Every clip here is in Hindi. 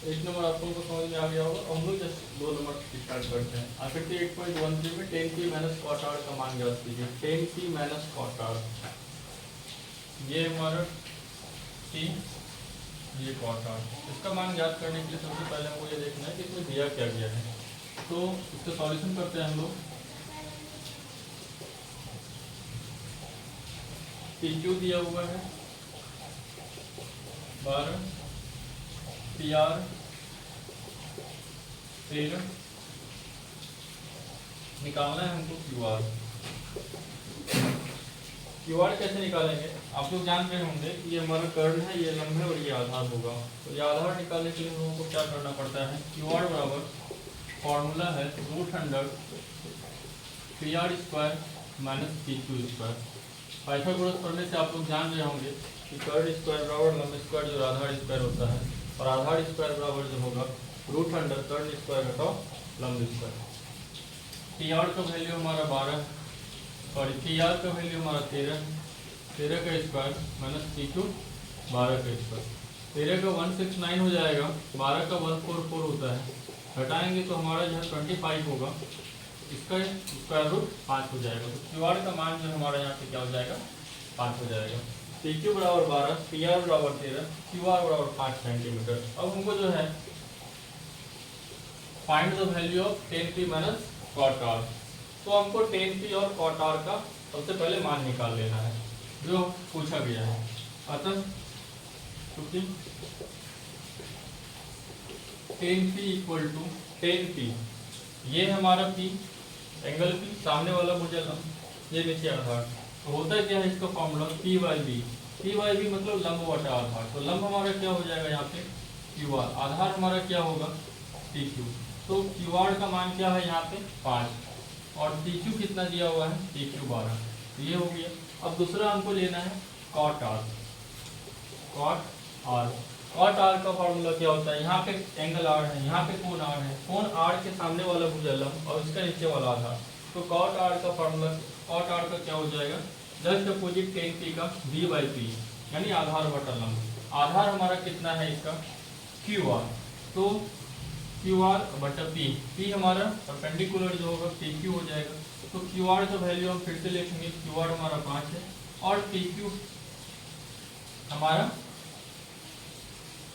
एक नंबर आप लोगों को समझ में आ गया होगा। हम लोग जस्ट 2 नंबर स्टार्ट करते हैं। आकृति 8.13 में tan p minus cot r का मान ज्ञात कीजिए। tan p minus cot r, ये हमारा t, ये cot r। इसका मान ज्ञात करने के लिए सबसे पहले हमको ये देखना है कि इसमें दिया क्या गया है। तो इसका सॉल्यूशन करते हैं हम लोग। PQ दिया हुआ है 12, PR 13, निकालना है हमको QR। QR कैसे निकालेंगे? आप लोग जान रहे होंगे कि ये हमारा कर्ण है, ये लंब है और ये आधार होगा। तो ये आधार निकालने के लिए हम लोगों को क्या करना पड़ता है? QR बराबर फॉर्मूला है √PR² माइनस PQ²। पाइथागोरस पढ़ने से आप लोग जान रहे होंगे कि कर्ण स्क्वायर बराबर लंब स्क्वायर जो आधार स्क्वायर होता है, और आधार स्क्वायर बराबर जो होगा √अंडर कर्ण स्क्वायर घटाओ लंब स्क्वायर। PR का वैल्यू हमारा 12, सॉरी PR का वैल्यू हमारा 13, 13 का स्क्वायर माइनस PQ 12 का स्क्वायर। 13 का 169 हो जाएगा, 12 का 144 होता है, घटाएंगे तो हमारा जो है 25 होगा, इसका स्क्वायर रूट 5 हो जाएगा। तो QR का मान जो हमारा यहाँ पे क्या हो जाएगा? 5 हो जाएगा। PQ बराबर 12, PR बराबर 13, QR बराबर 5 सेंटीमीटर। अब हमको जो है find the value of tan p minus cot r। तो हमको tan p और cot r का सबसे पहले मान निकाल लेना है जो पूछा गया है। अतः क्योंकि tan p equal to tan p, ये हमारा p, एंगल p, सामने वाला भुजा लंब, ये नीचे आधार। तो होता है क्या है इसका फॉर्मूला? p/b। p/b मतलब लंब बटा आधार। तो लंब हमारा क्या हो जाएगा यहाँ पे? QR। आधार हमारा क्या होगा? PQ। तो QR का मान क्या है यहाँ पे? 5, और PQ कितना दिया हुआ है? PQ 12। तो ये हो गया। अब दूसरा हमको लेना है cot r। cot r का फॉर्मूला क्या होता है? यहाँ पे एंगल r है, यहाँ पे कोण r है, कोण r के सामने वाला भुजा लंब और इसका नीचे वाला आधार। तो cot r का फॉर्मूला, cot r का क्या हो जाएगा? जस्ट अपोजिट tan p का b/p, यानी आधार बटा लंब। आधार हमारा कितना है इसका? QR। तो QR बटा p हमारा परपेंडिकुलर जो होगा PQ हो जाएगा। तो QR का वैल्यू हम फिर से लिखेंगे, QR हमारा 5 है और PQ हमारा,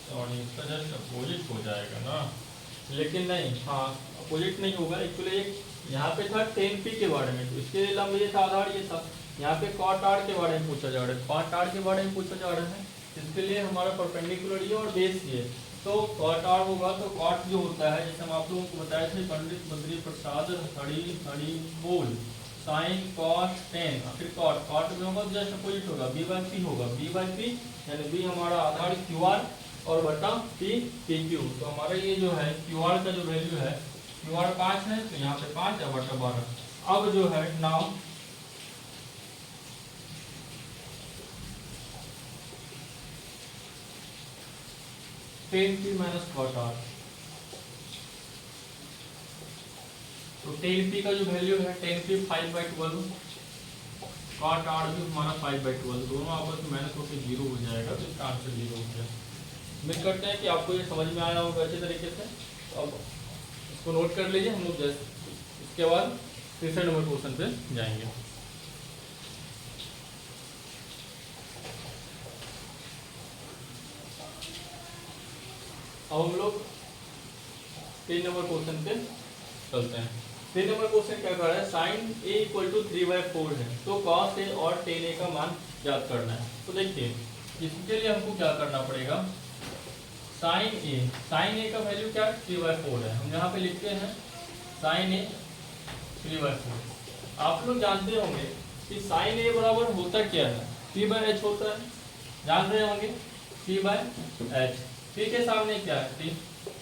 सॉरी इसका जस्ट अपोजिट हो जाएगा ना, लेकिन नहीं, हाँ अपोजिट नहीं होगा। एक्चुअली एक यहाँ पे था tan p के बारे में, तो इसके लंब ये था, आधार ये था। यहाँ पे cot r के बारे में पूछा जा रहा है, cot r के बारे में पूछा जा रहा है, इसके लिए हमारा परपेंडिकुलर ये और बेस ये। तो cot r होगा, तो cot जो होता है, जैसे हम आप लोगों को बताए थे, पंडित बद्री प्रसाद हरि बोल साइन cos tan, फिर cot में होगा तो जस्ट अपोजिट होगा, b/p होगा, b/p यानी b हमारा आधार QR और बटा p PQ। तो हमारा ये जो है QR का जो वैल्यू है, QR 5 है, तो यहाँ पे 5 और बटा 12। अब जो है now tan p minus cot r। तो tan p का जो वैल्यू है, tan p 5/12, cot r भी हमारा 5/12, दोनों आपस में माइनस होकर 0 हो जाएगा, तो इसका आंसर 0 हो गया। उम्मीद करते हैं कि आपको ये समझ में आया होगा अच्छे तरीके से। अब इसको नोट कर लीजिए, हम लोग जस्ट इसके बाद तीसरे नंबर क्वेश्चन पे जाएंगे। अब हम लोग 3 नंबर क्वेश्चन पे चलते हैं। 3 नंबर क्वेश्चन क्या कर रहा है? साइन a इक्वल टू 3/4 है, तो cos a और tan a का मान ज्ञात करना है। तो देखिए इसके लिए हमको क्या करना पड़ेगा? साइन a का वैल्यू क्या है? 3/4 है। हम यहाँ पे लिखते हैं साइन a 3/4। आप लोग जानते होंगे कि साइन a बराबर होता क्या है? p/h होता है, जान रहे होंगे p/h। p के सामने क्या है?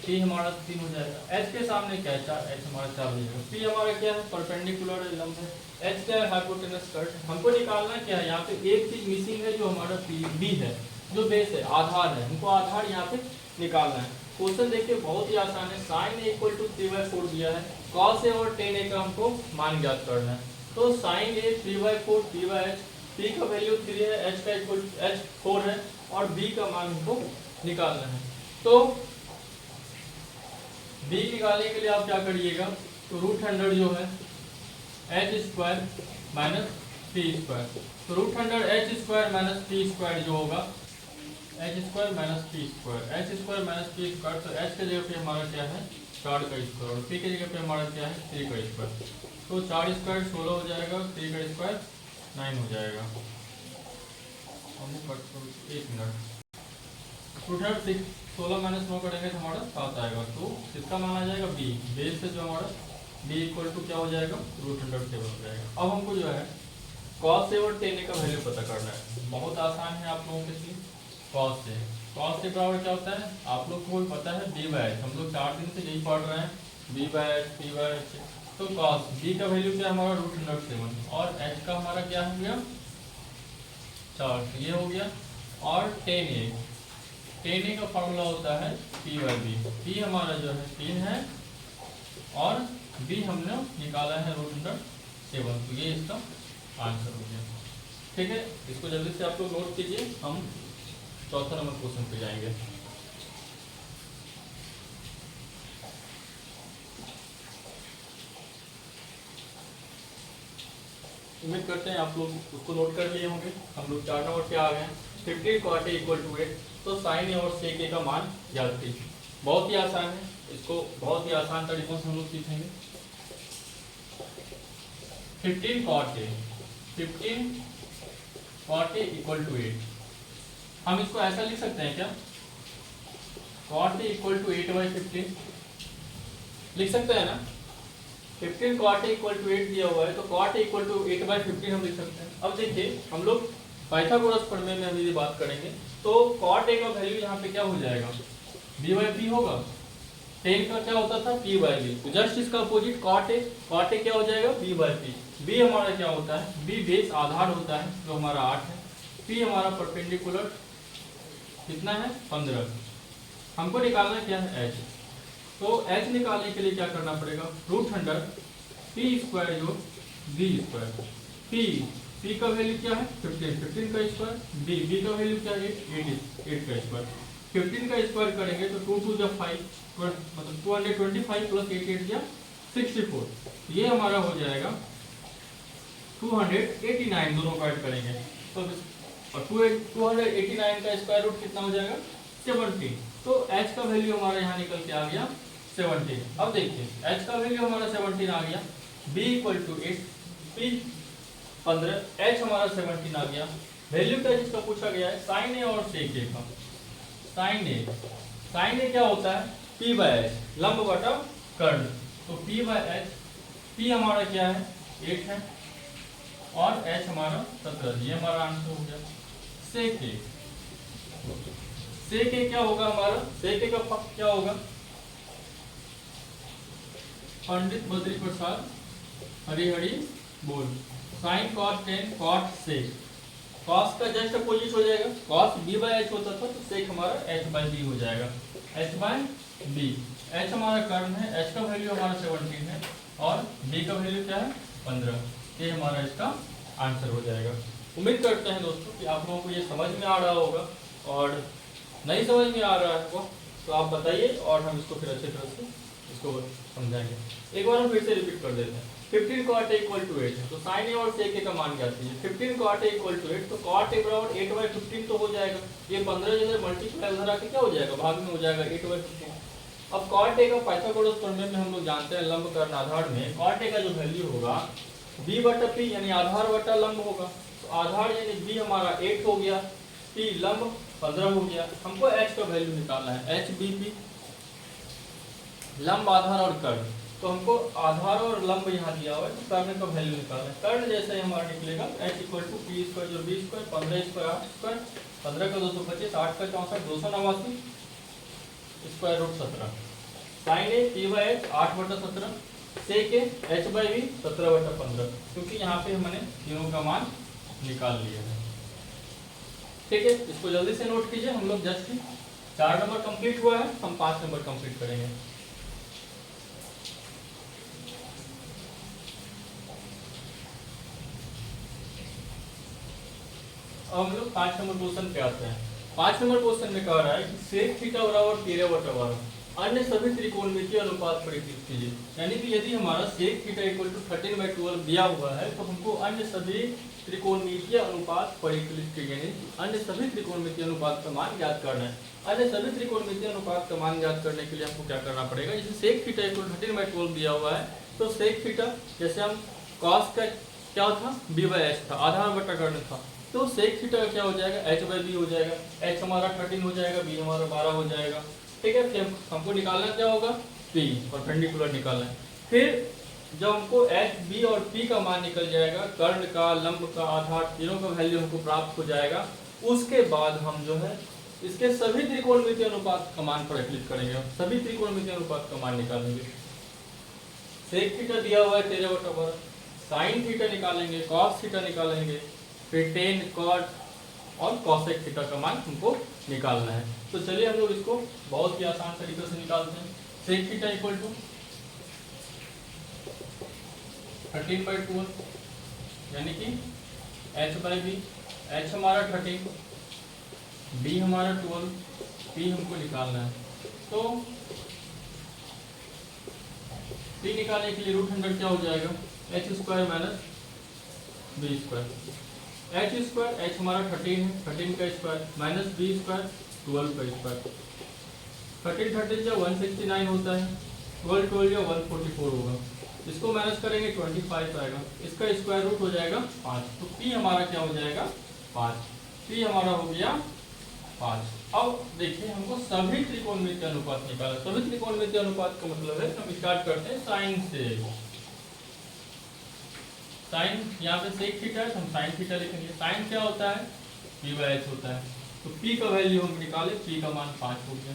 t हमारा 3 हो जाएगा, h के सामने क्या है? 4, h हमारा 4 हो जाएगा। p हमारा क्या है? परपेंडिकुलर लंब है, h क्या है? Hypotenuse cut. हमको निकालना क्या है? यहाँ पे एक चीज मिसिंग है जो हमारा b है, जो बेस है, आधार है। हमको आधार यहाँ पे निकालना है। क्वेश्चन देखिए बहुत ही आसान है। साइन a इक्वल टू 3/4 दिया है, cos a और tan a का हमको मान ज्ञात करना है। तो साइन a 3/4 p/h, p का वैल्यू 3 है, h का h 4 है और b का मान हमको निकालना है। तो बी निकालने के लिए आप क्या करिएगा, तो रूट अंडर जो है H square minus P square, तो root under H square minus P square जो होगा H square minus P square, H square minus P square, तो एच के जगह पे हमारा क्या है 4 का स्क्वायर और पी के जगह पे हमारा क्या है 3 का स्क्वायर, तो 4 स्क्वायर 16 हो जाएगा और 3 का स्क्वायर 9 हो जाएगा। एक मिनट, रूट अंडर 16 माइनस 9 करेंगे तो हमारा 7 आएगा, तो इसका मान आ जाएगा बी, बेस से जो हमारा बी इक्वल टू क्या हो जाएगा रूट अंडर 7 हो जाएगा। अब हमको जो है cos से और tan का वैल्यू पता करना है, बहुत आसान है आप लोगों के लिए। cos से बराबर क्या होता है आप लोग को भी पता है b बाय एच, हम लोग 4 दिन से यही पढ़ रहे हैं b by H p by H, तो cos b का वैल्यू क्या है हमारा रूट अंडर 7 और h का हमारा क्या हो गया 4, ये हो गया। और tan a का फॉर्मूला होता है p बाय b, p हमारा जो है 3 है और b हमने निकाला है रूट अंडर 7, तो ये इसका आंसर हो गया। ठीक है, इसको जल्दी से आप लोग नोट कीजिए, हम चौथा नंबर क्वेश्चन पे जाएंगे। उम्मीद करते हैं आप लोग उसको नोट कर लिए होंगे। हम लोग 4 नंबर पे आ गए, 15 cot a इक्वल टू 8, तो sin a और sec a का मान याद कीजिए। बहुत ही आसान है, इसको बहुत ही आसान तरीकों से हम लोग सीखेंगे। 15 cot a इक्वल टू 8, हम इसको ऐसा लिख सकते हैं क्या, cot a इक्वल टू 8/15 लिख सकते हैं ना। 15 cot a इक्वल टू 8 दिया हुआ है, तो cot a इक्वल टू 8/15 हम लिख सकते हैं। अब देखिए हम लोग पाइथागोरस प्रमेय में हम यदि बात करेंगे तो cot a का वैल्यू यहाँ पे क्या हो जाएगा b/p होगा, tan का क्या होता था p/b, तो जस्ट इसका अपोजिट cot a क्या हो जाएगा b/p। b हमारा क्या होता है, b बेस आधार होता है जो हमारा 8 है, p हमारा परपेंडिकुलर कितना है 15, हमको निकालना क्या है h, तो h निकालने के लिए क्या करना पड़ेगा रूट अंडर p स्क्वायर जो b स्क्वायर, p का वैल्यू क्या है 15 का स्क्वायर, b का वैल्यू क्या है 8 का स्क्वायर, 15 का स्क्वायर करेंगे तो 2 टू 5 मतलब 225 प्लस 8 या 64, ये हमारा हो जाएगा 289, दोनों का ऐड करेंगे तो और 289 का स्क्वायर रूट कितना हो जाएगा 17, तो h का वैल्यू हमारा यहाँ निकल के आ गया 17। अब देखिए h का वैल्यू हमारा 17 आ गया, b equal to 8, p 15, h हमारा 17 आ गया। वैल्यू क्या जिसका पूछा गया है sin a और sec a का, sin a क्या होता है p बाय h लंब बटा कर्ण, तो p बाय h, p हमारा क्या है 8 है और h हमारा 17, ये हमारा आंसर हो गया। sec a क्या होगा हमारा, sec a का पक्ष क्या होगा पंडित बद्री प्रसाद हरी बोल, sin cos tan cot sec, cos का जस्ट अपोजिट हो जाएगा, cos b बाय h होता था तो sec हमारा h बाय b हो जाएगा, h बाय b, h हमारा कर्ण है, h का वैल्यू हमारा 17 है और b का वैल्यू क्या है 15, ये हमारा इसका आंसर हो जाएगा। उम्मीद करते हैं दोस्तों कि आप लोगों को ये समझ में आ रहा होगा, और नहीं समझ में आ रहा है तो आप बताइए और हम इसको फिर अच्छे तरह से इसको समझाएंगे। एक बार हम फिर से रिपीट कर देते हैं। 15 cot a इक्वल टू 8 है, तो sin a और sec a का मान क्या चाहिए, 15 cot a इक्वल टू 8, तो cot a बराबर 8/15 तो हो जाएगा, ये 15 जो है मल्टीप्लाई उधर आके क्या हो जाएगा भाग में हो जाएगा 8/15। अब cot a का पाइथागोरस प्रमेय में हम लोग जानते हैं लंब कर्ण आधार में cot a का जो वैल्यू होगा b/p यानी आधार बटा लंब होगा, तो आधार यानी b हमारा 8 हो गया, p लंब 15 हो गया। हमको h का वैल्यू निकालना है, h/b/p लंब आधार और कर्ण, तो हमको आधार और लंब यहाँ दिया हुआ है तो कर्ण का वैल्यू निकालना है। कर्ण जैसे हमारा निकलेगा h equal to p square जो b स्क्वायर 15 स्क्वायर 8 स्क्वायर 15 का 225 8 का 64 289 square root 17, sin a p by h 8/17, sec a h by b 17/15, क्योंकि यहाँ पे हमने तीनों का मान निकाल लिया है। ठीक है, इसको जल्दी से नोट कीजिए। हम लोग जस्ट 4 नंबर कंप्लीट हुआ है, हम 5 नंबर कंप्लीट करेंगे। अब हम लोग 5 नंबर क्वेश्चन पे आते हैं। 5 नंबर क्वेश्चन में कह रहा है कि sec थीटा बराबर 13/12, अन्य सभी त्रिकोणमितीय अनुपात परिकलित कीजिए। यानी कि यदि हमारा sec थीटा इक्वल टू 13/12 दिया हुआ है तो हमको अन्य सभी त्रिकोणमितीय अनुपात परिकलित कीजिए, यानी अन्य सभी त्रिकोणमितीय अनुपात का मान ज्ञात करना है। अन्य सभी त्रिकोणमितीय अनुपात का मान ज्ञात करने के लिए हमको क्या करना पड़ेगा, जैसे sec थीटा इक्वल टू 13/12 दिया हुआ है तो sec थीटा जैसे हम cos का क्या था b/h था, आधार बटा कर्ण था, तो sec थीटा का क्या हो जाएगा h/b हो जाएगा। h हमारा 13 हो जाएगा, b हमारा 12 हो जाएगा। ठीक है, फिर हमको निकालना क्या होगा p, परपेंडिकुलर निकालना है। फिर जब हमको h, b और p का मान निकल जाएगा, कर्ण का, लंब का, आधार तीनों का वैल्यू हमको प्राप्त हो जाएगा, उसके बाद हम जो है इसके सभी त्रिकोणमितीय अनुपात का मान परिकलित करेंगे, सभी त्रिकोणमितीय अनुपात का मान निकालेंगे। sec थीटा दिया हुआ है 13/12, sin थीटा निकालेंगे, cos थीटा निकालेंगे, फिर tan, cot और cosec थीटा का मान हमको निकालना है। तो चलिए हम लोग इसको बहुत ही आसान तरीके से निकालते हैं। sec थीटा इक्वल टू 13/12 यानी कि h/b, h हमारा 13, b हमारा 12, p हमको निकालना है। तो p निकालने के लिए √100 क्या हो जाएगा, h² minus b square, h हमारा 13 है, 13 का स्क्वायर माइनस b स्क्वायर 12 का स्क्वायर, 13 जब 169 होता है, 12 या 144 होगा, इसको माइनस करेंगे 25 आएगा, इसका स्क्वायर रूट हो जाएगा 5, तो p हमारा क्या हो जाएगा 5, p हमारा हो गया 5। अब देखिए हमको सभी त्रिकोणमितीय अनुपात निकाला। सभी त्रिकोणमितीय अनुपात का मतलब है हम स्टार्ट करते हैं साइन से। साइन यहाँ पे sec थीटा है तो हम sin थीटा लिखेंगे। साइन क्या होता है p/h होता है, तो p का वैल्यू हम निकाले, p का मान 5 हो गया,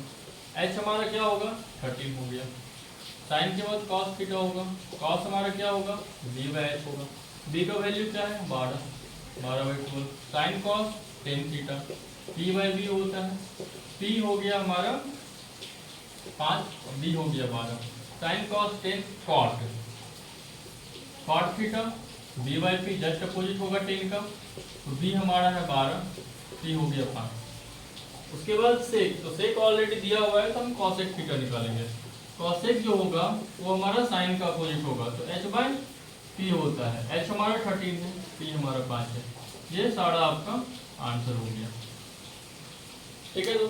h हमारा क्या होगा 13 हो गया, साइन के बाद cos थीटा होगा, cos हमारा क्या होगा b/h होगा, b का वैल्यू क्या है 12, 12/12, sign cos tan theta, p/b होता है, p हो गया हमारा 5, b हो गया 12, sine cos tan cot, cot theta, b/p just opposite होगा tan का, तो b हमारा है 12, p हो गया 5। उसके बाद sec, तो sec ऑलरेडी दिया हुआ है तो हम cosec थीटा निकालेंगे। cosec जो होगा वो हमारा साइन का अपोजिट होगा, तो h/p होता है, h हमारा 13 है, p हमारा 5 है। ये सारा आपका आंसर हो गया। ठीक है, तो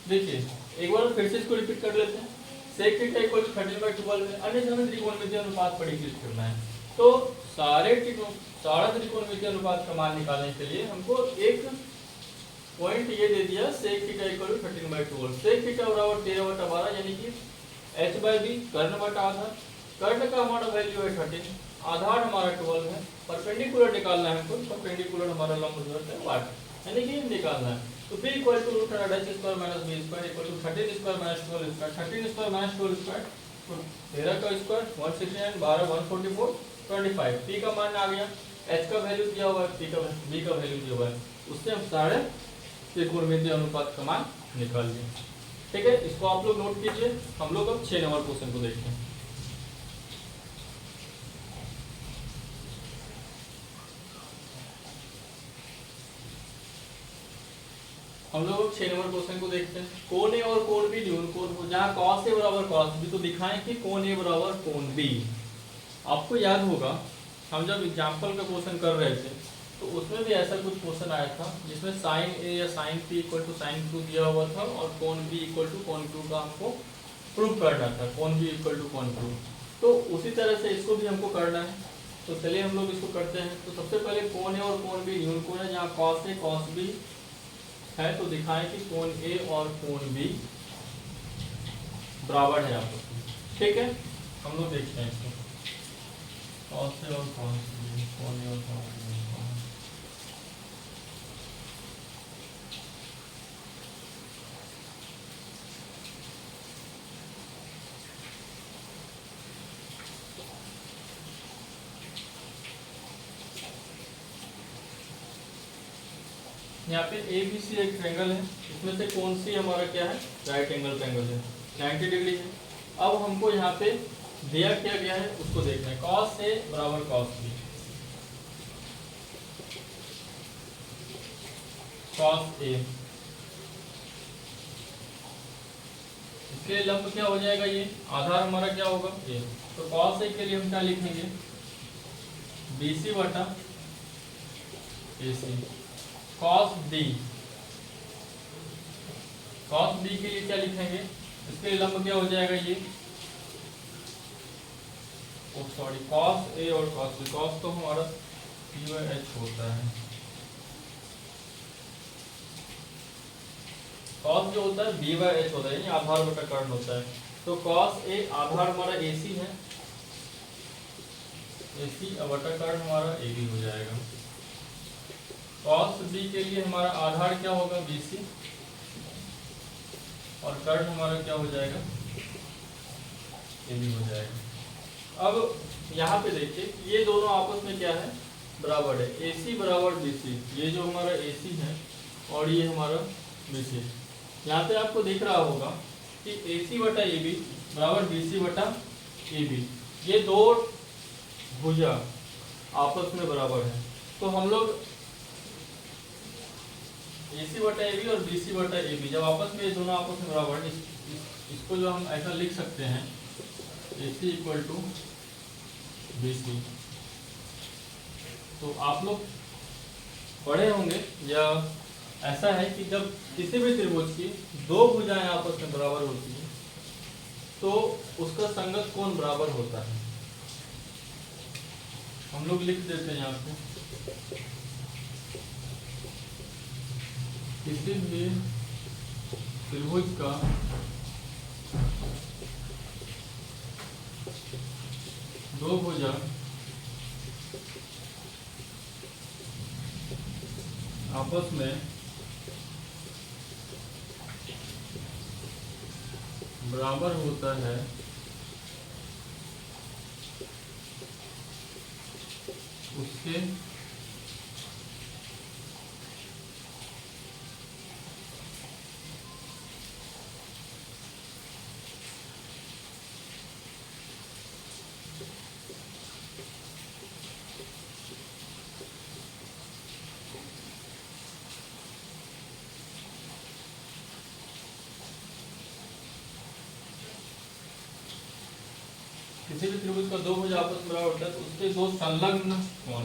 देखिए एक बार फिर से इसको रिपीट कर लेते हैं। sec थीटा इक्वल टू 13/12 में अन्य सभी त्रिकोणमितीय अनुपात परिकलित करना है। तो सारा त्रिकोणमितीय अनुपात का मान निकालने के लिए हमको एक पॉइंट ये दे दिया, sec theta equal to 13/12, sec theta बराबर 13/12 यानी कि h/b कर्ण बटा आधार, कर्ण का हमारा वैल्यू है 13, आधार हमारा 12 है, परपेंडिकुलर निकालना है हमको, परपेंडिकुलर हमारा लंब है y, यानी कि निकालना है। तो p इक्वल टू √h² minus b square equal to 13² minus 12 square, 13² minus 12 square, तो 13 का स्क्वायर 169, 12 144, 25, p का मान आ गया, h का वैल्यू दिया हुआ है, b का वैल्यू दिया हुआ है, उससे हम सारे त्रिकोणमितीय अनुपात का मान निकाल लिया। ठीक है, इसको आप लोग नोट कीजिए। हम लोग अब 6 नंबर क्वेश्चन को देखते हैं। हम लोग 6 नंबर क्वेश्चन को देखते हैं। कोण ए और कोण बी न्यून कोण, जहाँ cos ए बराबर cos बी, तो दिखाएं कि कोण ए बराबर कोण बी। आपको याद होगा हम जब एग्जाम्पल का क्वेश्चन कर रहे थे तो उसमें भी ऐसा कुछ क्वेश्चन आया था जिसमें sin ए या sin p equal to sin q दिया हुआ था और कोण b इक्वल टू कोण q का हमको प्रूव करना था, कोण b इक्वल टू कोण q। तो उसी तरह से इसको भी हमको करना है, तो चलिए हम लोग इसको करते हैं। तो सबसे पहले कोण ए और कोण बी न्यून कोण है, जहाँ cos ए cos b है, तो दिखाएं कि कोण ए और कोण बी बराबर है आपस में। ठीक है, हम लोग देखते हैं इसको, cos ए और cos b, कोण ए और कोण बी। यहाँ पे ABC एक ट्रायंगल है, इसमें से कौन सी हमारा क्या है राइट एंगल ट्रायंगल है, 90 डिग्री है। अब हमको यहाँ पे दिया क्या गया है उसको देखना है, cos A बराबर cos B, cos A इसके लिए लंब क्या हो जाएगा, ये आधार हमारा क्या होगा ये। तो कॉस ए के लिए हम क्या लिखेंगे, BC बटा AC। कॉस B के लिए क्या लिखेंगे, इसके लिए लंब क्या हो जाएगा ये, सॉरी कॉस ए और कॉस बी। कॉस तो हमारा P/H होता है, कॉस जो होता है B/H होता है, यानी आधार बटा कर्ण होता है। तो कॉस ए आधार हमारा AC है, AC बटा कर्ण हमारा AB हो जाएगा। कॉस B के लिए हमारा आधार क्या होगा BC और कर्ण हमारा क्या हो जाएगा AB हो जाएगा। अब यहाँ पे देखिए ये दोनों आपस में क्या है, बराबर है। AC बराबर BC, ये जो हमारा AC है और ये हमारा BC। यहाँ पे आपको दिख रहा होगा कि AC बटा AB बराबर BC बटा AB, ये दो भुजा आपस में बराबर है। तो हम लोग AC बटा AB और BC बटा AB जब आपस में ये दोनों आपस में बराबर है, इसको जो हम ऐसा लिख सकते हैं AC इक्वल टू BC। तो आप लोग पढ़े होंगे या ऐसा है कि जब किसी भी त्रिभुज की दो भुजाएं आपस में बराबर होती है तो उसका संगत कोण बराबर होता है। हम लोग लिख देते हैं यहाँ पे, किसी भी त्रिभुज का दो भुजा आपस में बराबर होता है उसके किसी भी त्रिभुज का दो भुजा आपस में बराबर होता है तो उसके दो संलग्न कोण,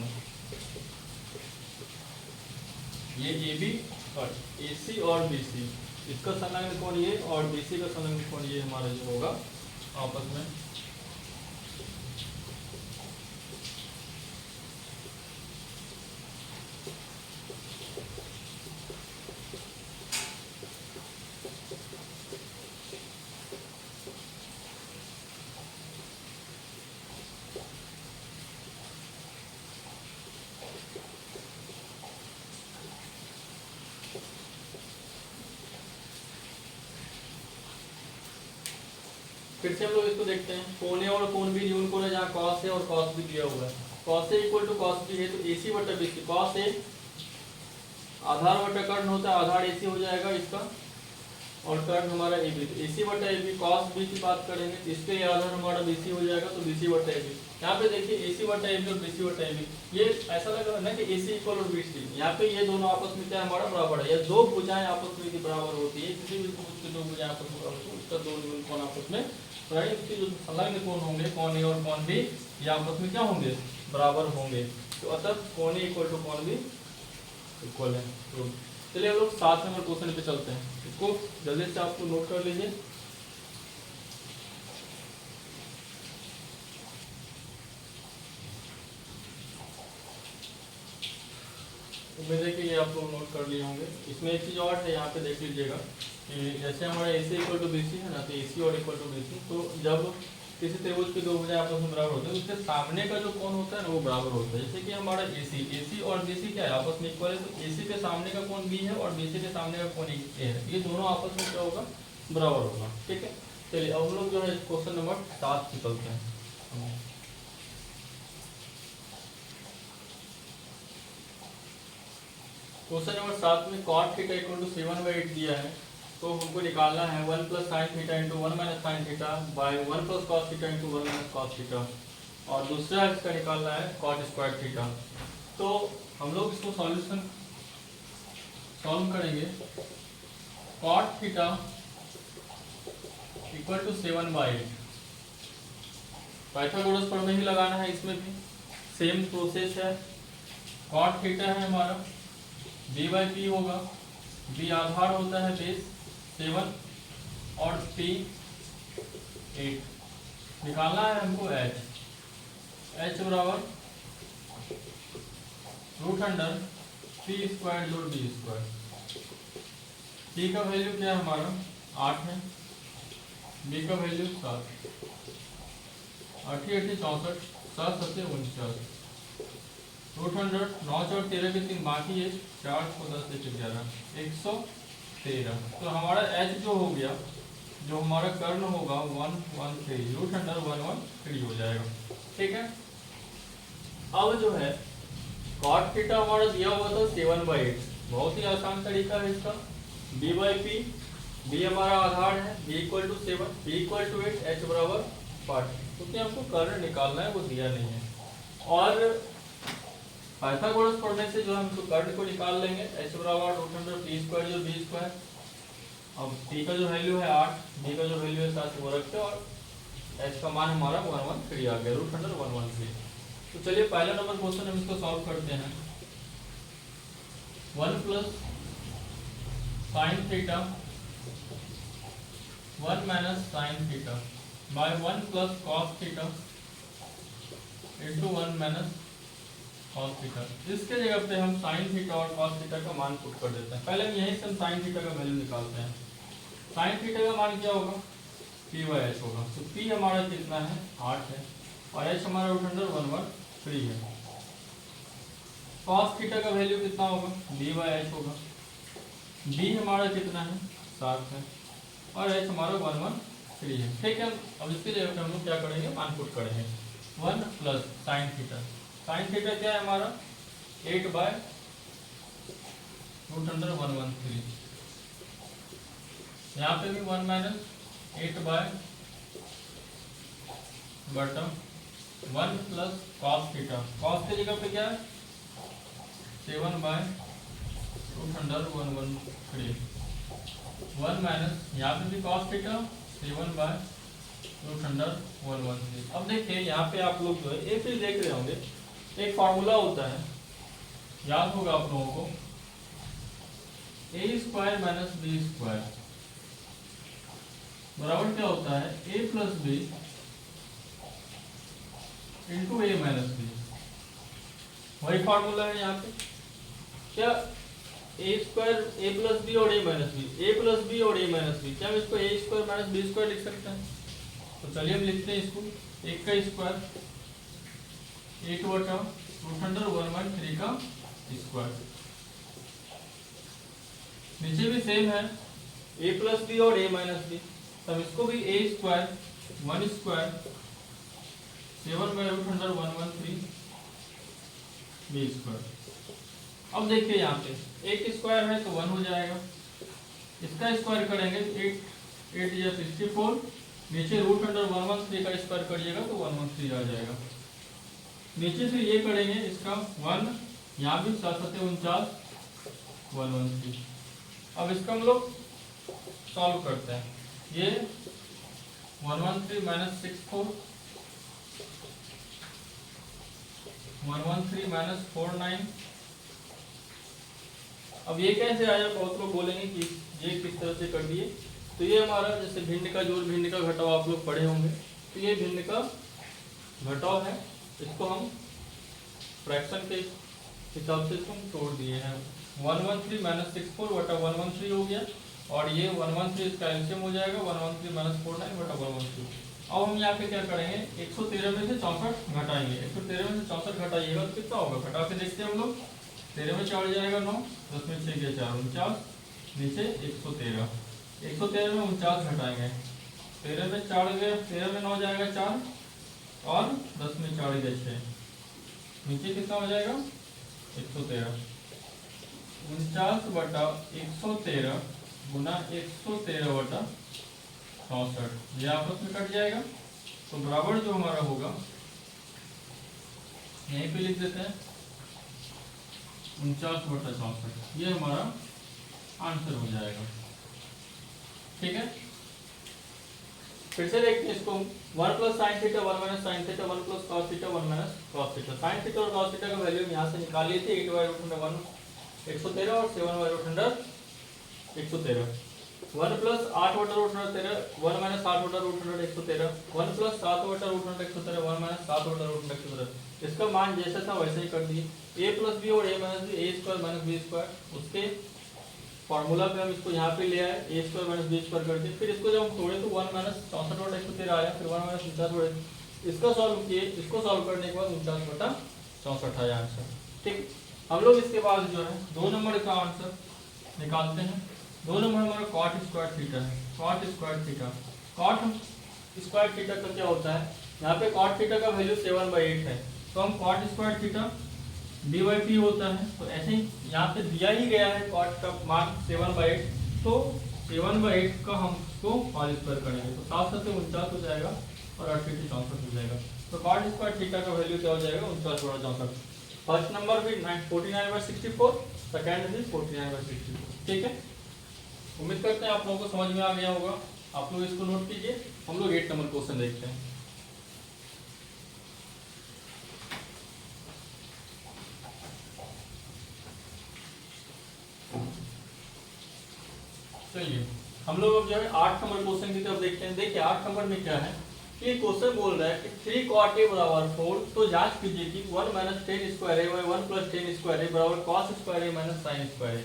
ये AB और AC और BC, इसका संलग्न कोण ये और BC का संलग्न कोण ये हमारा जो होगा आपस में फिर से हम लोग इसको देखते हैं। कोण ए और कोण बी न्यून कोण है जहाँ कॉस ए और कॉस बी दिया हुआ है। Cos A equal to cos B है तो AC बटा BC। कॉस ए आधार बटा कर्ण होता है, आधार AC हो जाएगा इसका और कर्ण हमारा AB। तो AC बटा AB। कॉस बी की बात करेंगे तो इसके लिए आधार हमारा BC हो जाएगा तो BC बटा AB। यहाँ पे देखिए AC बटा AB और BC बटा AB, ये ऐसा लग रहा है ना कि AC इक्वल और BC, यहाँ पे ये दोनों आपस में क्या हमारा बराबर है। ये दो भुजाएं आपस में बराबर होती है, किसी भी त्रिभुज के दो भुजाएं आपस में बराबर होती है, उसका दो न्यून कोण आपस में राइट, उसके जो संलग्न कोण होंगे कोण ए और कोण बी ये आपस में क्या होंगे, बराबर होंगे। तो अतः कोण ए इक्वल टू कोण बी इक्वल है। तो चलिए हम लोग 7 नंबर क्वेश्चन पे चलते हैं, इसको जल्दी से आपको नोट कर लीजिए। उम्मीद है कि ये आप लोग नोट कर लिए होंगे। इसमें एक चीज़ और है, यहाँ पे देख लीजिएगा कि जैसे हमारा AC इक्वल टू BC है ना, तो AC और इक्वल टू BC, तो जब किसी त्रिभुज के दो भुजाएं आपस में बराबर होते हैं उसके सामने का जो कोण होता है ना वो बराबर होता है। जैसे कि हमारा AC और BC क्या है, आपस में इक्वल है, तो AC के सामने का कोण B है और BC के सामने का कोण A है, ये दोनों आपस में क्या होगा, बराबर होगा। ठीक है, चलिए अब हम लोग जो है क्वेश्चन नंबर 7 पे चलते हैं। क्वेश्चन नंबर 7 में cot थीटा इक्वल टू 7/8 दिया है, तो हमको निकालना है 1 plus sine theta into 1 minus sine theta by 1 plus cos theta into 1 minus cos theta, और दूसरा इसका निकालना है cot स्क्वायर थीटा। तो हम लोग इसको सॉल्यूशन सॉल्व करेंगे। cot theta equal to 7/8। Pythagoras प्रमेय ही लगाना है, इसमें भी सेम प्रोसेस है। कॉट थीटा है हमारा, b/p होगा, b आधार होता है बेस 7 और p 8। निकालना है हमको h बराबर √p² जोड़ b²। p का वैल्यू क्या है हमारा 8 है, b का वैल्यू 7, 8 8 64, 7 7 49, √100 9 और 13 के 3 बाकी है, 4 को 10 से 11 113। तो हमारा h जो हो गया, जो हमारा कर्ण होगा 113, √113 हो जाएगा। ठीक है, अब जो है कॉट थीटा हमारा दिया हुआ था 7/8। बहुत ही आसान तरीका है इसका, b/p, b हमारा आधार है, b = 7, p = 8, h बराबर 5, क्योंकि हमको कर्ण निकालना है, वो दिया नहीं है। और पाइथागोरस पढ़ने से जो हम कर्ण को निकाल लेंगे, h बराबर √p² जो b²। अब p का जो वैल्यू है 8, b का जो वैल्यू है 7 वो रखते, और h का मान हमारा 113 आ गया, √113। तो चलिए पहला नंबर क्वेश्चन हम इसको सॉल्व करते हैं। 1 + sin theta 1 - sin theta by 1 + cos theta into 1 - cos theta. इसके जगह पे हम sin थीटा और cos थीटा का मान पुट कर देते हैं। पहले हम यहीं से हम sin थीटा का वैल्यू निकालते हैं। sin थीटा का मान क्या होगा, p/h होगा। तो p हमारा कितना है 8 है, और h हमारा √113 है। cos थीटा का वैल्यू कितना होगा, b/h होगा। b हमारा कितना है 7 है, और h हमारा 113 है। ठीक है, अब इसके जगह पे हम लोग क्या करेंगे, मान पुट करेंगे। 1 + sin थीटा, sin थीटा क्या है हमारा 8/√113। यहाँ पे भी 1 - 8/1 + cos थीटा, cos की जगह पे क्या है 7/√113, 1 - यहाँ पे भी cos थीटा 7/√113। अब देखिए यहाँ पे आप लोग जो है एक चीज देख रहे होंगे, एक फार्मूला होता है, याद होगा आप लोगों को, a² - b² बराबर क्या होता है a + b into a - b। वही फार्मूला है यहाँ पे, क्या a² a + b और a - b, a + b और a - b, क्या हम इसको a² - b² लिख सकते हैं? तो चलिए हम लिखते हैं इसको, 1 का स्क्वायर 8/√113 का स्क्वायर। नीचे भी सेम है a + b और a - b, तब इसको भी a² 1² 7/√113 b²। अब देखिए यहाँ पे एक स्क्वायर है तो 1 हो जाएगा, इसका स्क्वायर करेंगे तो 8 या 64, नीचे √113 का स्क्वायर करिएगा तो 113 आ जाएगा। नीचे से ये करेंगे इसका 1, यहाँ भी 7 7 49, 113। अब इसका हम लोग सॉल्व करते हैं। ये 113 - 64, 113 - 49। अब ये कैसे आया, बहुत लोग बोलेंगे कि ये किस तरह से कर दिए। तो ये हमारा जैसे भिन्न का जोड़ भिन्न का घटाव आप लोग पढ़े होंगे, तो ये भिन्न का घटाव है, इसको हम फ्रैक्शन के हिसाब से इसको हम तोड़ दिए हैं। 113 - 64 बटा 113 हो गया, और ये 113 इसका एलसीएम हो जाएगा 113 - 49 बटा 113। अब हम यहाँ पे क्या करेंगे, 113 में से 64 घटाएंगे। 113 में से 64 घटाइएगा तो कितना होगा, घटा के देखते हैं हम लोग। 13 में 4 जाएगा 9, 10 में 6 गया 4, 49, नीचे 113। 113 में 49 घटाएंगे, 13 में 4 गए, 13 में 9 जाएगा 4, और 10 में 4 गया 6, नीचे कितना हो जाएगा 113। 49 बटा 113 गुना 113 बटा 64, ये आपस में कट जाएगा। तो बराबर जो हमारा होगा यहीं पे लिख देते हैं 49 बटा 64, ये हमारा आंसर हो जाएगा। ठीक है, फिर से देखते हैं इसको, 1 plus sine theta 1 minus sine theta 1 plus cos theta 1 minus cos theta. Sine theta और कॉस थीटा का वैल्यू हम यहाँ से निकाल लिए थे, 8/√1 113 और 7/√100 113। 1 प्लस 8/√113 1 माइनस 8/√100 113, 1 प्लस 7/√100 113 1 माइनस 7/√100 113। इसका मान जैसा था वैसे ही कर दिए, a प्लस बी और a minus B, a square minus B square. उसके फॉर्मूला पे हम इसको यहाँ पे ले आए, A square minus B square कर दिए। फिर इसको जब हम तोड़े तो 1 माइनस 64/113 आया, फिर 1 माइनस 49। इसका सॉल्व किए, इसको सॉल्व करने के बाद 49/64 आया आंसर। ठीक, हम लोग इसके बाद जो है 2 नंबर का आंसर निकालते हैं। 2 नंबर हमारा कॉट स्क्वायर थीटा है। Cot square theta, cot square theta का क्या होता है, यहाँ पे कॉट थीटा का वैल्यू 7/8 है, तो हम कॉट स्क्वायर थीटा dy/p होता है। तो ऐसे ही यहाँ पे दिया ही गया है कॉट का मान 7/8, तो 7/8 का हम इसको होल स्क्वायर करेंगे तो 7 से 49 हो जाएगा और 8 से 64 हो जाएगा। तो कॉट स्क्वायर थीटा का वैल्यू क्या हो जाएगा, 49/64। फर्स्ट नंबर भी 49/64, सेकंड भी 49/64। ठीक है, उम्मीद करते हैं आप लोगों को समझ में आ गया होगा। आप लोग इसको नोट कीजिए। हम लोग 8 नंबर क्वेश्चन देखते हैं। चलिए हम लोग अब जो है 8 नंबर क्वेश्चन की तरफ देखते हैं। देखिए 8 नंबर में क्या है कि क्वेश्चन बोल रहा है कि 3 cot a बराबर 4, तो जांच कीजिए कि 1 minus ten square a 1 plus ten square a बराबर cos square a minus sine square a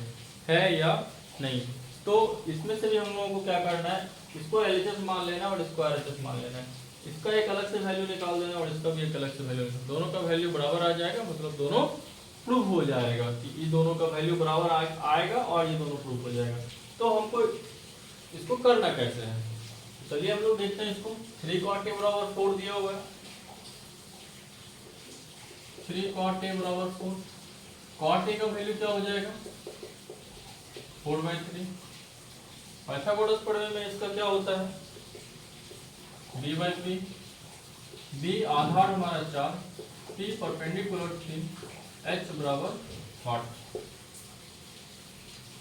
है या नहीं। तो इसमें से भी हम लोगों को क्या करना है, इसको एलएचएस मान लेना और इसको आरएचएस मान लेना है। इसका एक अलग से वैल्यू निकाल देना और इसका भी एक अलग से वैल्यू, दोनों का वैल्यू बराबर आ जाएगा, मतलब दोनों प्रूफ हो जाएगा कि ये दोनों का वैल्यू बराबर आएगा और ये दोनों प्रूफ हो जाएगा। तो हमको इसको करना कैसे है, चलिए हम लोग देखते हैं इसको। 3 cot a बराबर 4 दिया हुआ है, 3 cot a बराबर 4, cot a का वैल्यू क्या हो जाएगा 4/3। पाइथागोरस प्रमेय में इसका क्या होता है b/p, b आधार हमारा 4, p परपेंडिकुलर 3, h बराबर 8।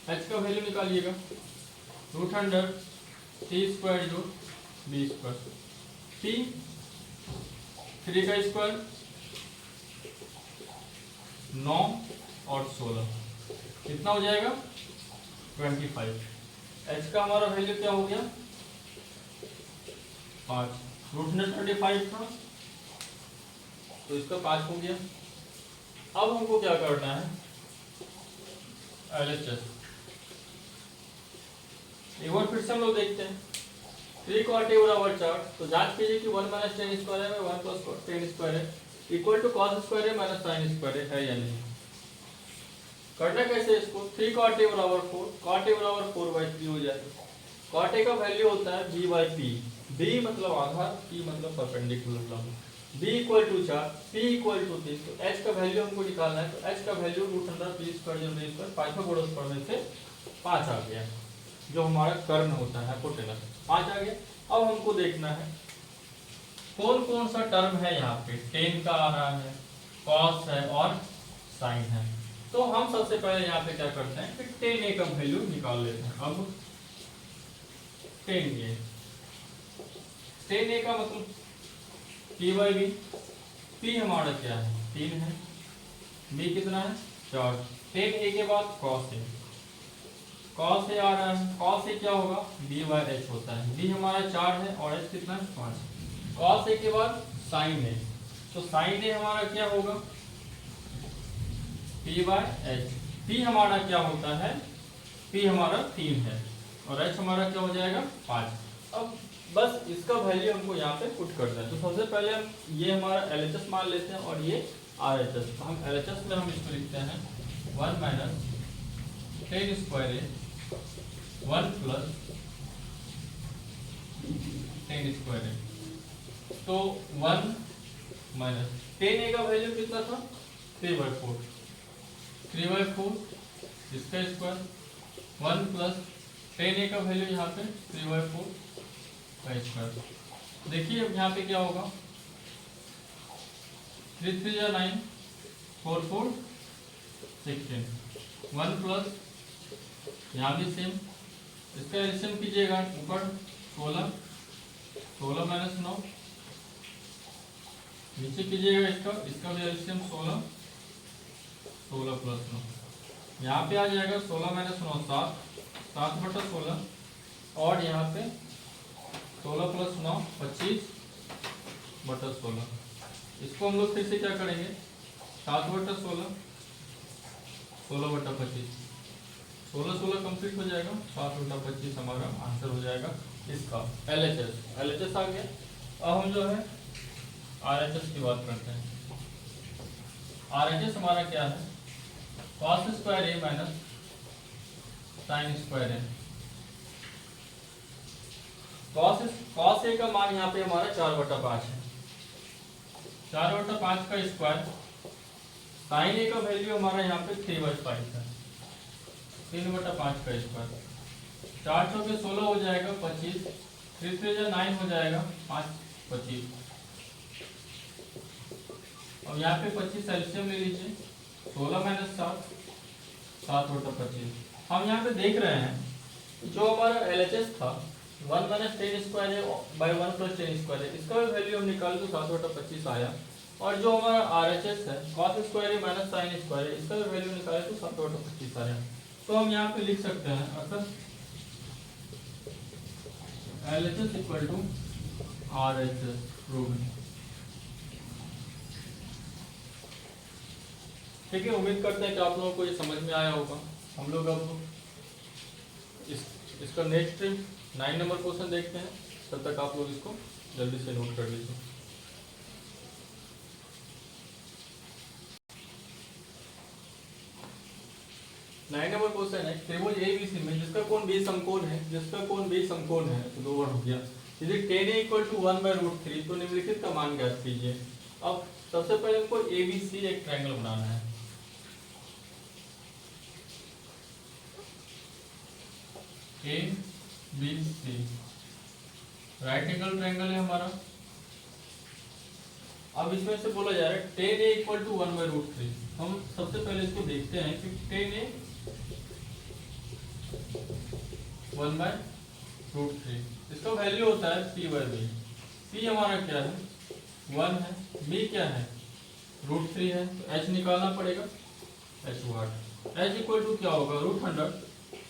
h का वैल्यू निकालिएगा, √100 t स्क्वायर जो b स्क्वायर, t 3 का स्क्वायर 9 और 16 कितना हो जाएगा 25। h का हमारा वैल्यू क्या हो गया 5, √125 था तो इसका 5 हो गया। अब हमको क्या करना है LHS, एक बार फिर से हम लोग देखते हैं। 3 cot a बराबर 4, तो जांच कीजिए कि 1 माइनस टेन स्क्वायर है 1 प्लस टेन स्क्वायर है इक्वल टू कॉस स्क्वायर है माइनस साइन स्क्वायर है या नहीं। करना कैसे इसको, 3 cot a बराबर 4, cot a बराबर 4/3 हो जाएगा। cot a का वैल्यू होता है b/p, b मतलब आधार, p मतलब परपेंडिकुलर लंब, b equal to 4, p equal to 3, तो h का वैल्यू हमको निकालना है। तो h का वैल्यू √100 p स्क्वायर जो b स्क्वायर पाइथागोरस प्रमेय से 5 आ गया, जो हमारा कर्ण होता है हाइपोटेनस 5 आ गया। अब हमको देखना है कौन कौन सा टर्म है, यहाँ पे टेन का आ रहा है, कॉस है और साइन है। तो हम सबसे पहले यहाँ पे क्या करते हैं कि टेन ए का वैल्यू निकाल लेते हैं। अब टेन ए का मतलब p/b, p हमारा क्या है 3 है, b कितना है 4, टेन ए के बाद कॉस ए, कॉस ए आ रहा है, कॉस ए क्या होगा b/h होता है, b हमारा 4 है और h कितना है 5। कॉस ए के बाद साइन ए, तो साइन ए हमारा क्या होगा p/h, p हमारा क्या होता है p हमारा 3 है और h हमारा क्या हो जाएगा 5। अब बस इसका वैल्यू हमको यहाँ पे पुट करना है। तो सबसे पहले हम ये हमारा LHS मान लेते हैं और ये RHS। तो हम LHS में हम इसको लिखते हैं 1 माइनस टेन स्क्वायर ए 1 प्लस टेन स्क्वायर ए, तो 1 माइनस टेन ए का वैल्यू कितना था 3/4, 3/4 इसका स्क्वायर 1 प्लस टेन ए का वैल्यू यहाँ पे 3/4 का स्क्वायर। देखिए अब यहाँ पे क्या होगा 3 3 या 9, 4 4 16, 1 प्लस यहाँ भी सेम, इसका एलसीएम कीजिएगा ऊपर 16 16 माइनस 9, नीचे कीजिएगा इसका भी एलसीएम 16, 16 प्लस 9, यहाँ पे आ जाएगा 16 माइनस 9 7, 7/16, और यहाँ पे 16 प्लस 9 25/16। इसको हम लोग फिर से क्या करेंगे, 7/16, 16/25, 16 कंप्लीट हो जाएगा, 7/25 हमारा आंसर हो जाएगा इसका LHS आ गया। अब हम जो है RHS की बात करते हैं। RHS हमारा क्या है, cos square A minus sine square A। cos A का मान यहाँ पे हमारा 4/5 है, 4/5 का स्क्वायर, साइन A का वैल्यू हमारा यहाँ पे 3/5 है, 3/5 का स्क्वायर, 4 चौके 16 हो जाएगा 25, 3 3 9 हो जाएगा 5 25। अब यहाँ पे 25 एलसीएम ले लीजिए, 16 माइनस 7, 7/25। हम यहाँ पे देख रहे हैं जो हमारा LHS था 1 माइनस 10 स्क्वायर है बाई 1 प्लस 10 स्क्वायर है, इसका भी वैल्यू हम निकाल तो 7/25 आया। और जो हमारा RHS है cos स्क्वायर है माइनस साइन स्क्वायर है, इसका भी वैल्यू निकाले तो 7/25 आया। तो हम यहाँ पे लिख सकते हैं अतः LHS equal to RHS proved. ठीक है, उम्मीद करते हैं कि आप लोगों को ये समझ में आया होगा। हम लोग अब इसका नेक्स्ट 9 नंबर क्वेश्चन देखते हैं, तब तक आप लोग इसको जल्दी से नोट कर लीजिए। नाइन नंबर क्वेश्चन है, त्रिभुज ABC में जिसका कोण B समकोण है, तो 2 बार हो गया, यदि tan A इक्वल टू 1/√3 तो निम्नलिखित का मान ज्ञात कीजिए। अब सबसे पहले हमको ABC एक ट्रायंगल बनाना है। ABC राइट एंगल ट्रायंगल है हमारा। अब इसमें से बोला जा रहा है tan A इक्वल टू 1/√3। हम सबसे पहले इसको देखते हैं कि tan A 1/√3, इसका वैल्यू होता है P/B। P हमारा क्या है 1 है, B क्या है √3 है, तो H निकालना पड़ेगा, H वाट। H इक्वल टू क्या होगा √100